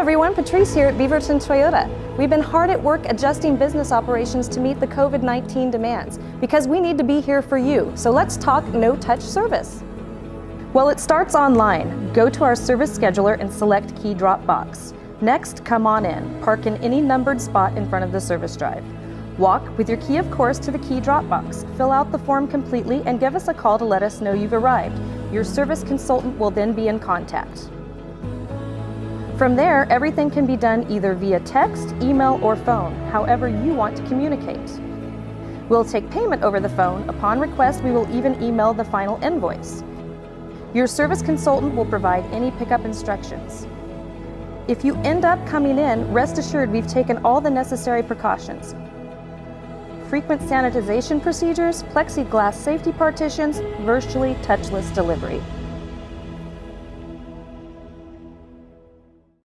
everyone, Patrice here at Beaverton Toyota. We've been hard at work adjusting business operations to meet the COVID-19 demands because we need to be here for you. So let's talk no-touch service. Well, it starts online. Go to our service scheduler and select Key Drop Box. Next, come on in. Park in any numbered spot in front of the service drive. Walk, with your key of course, to the Key Drop Box. Fill out the form completely and give us a call to let us know you've arrived. Your service consultant will then be in contact. From there, everything can be done either via text, email, or phone, however you want to communicate. We'll take payment over the phone. Upon request, we will even email the final invoice. Your service consultant will provide any pickup instructions. If you end up coming in, rest assured we've taken all the necessary precautions. Frequent sanitization procedures, plexiglass safety partitions, virtually touchless delivery.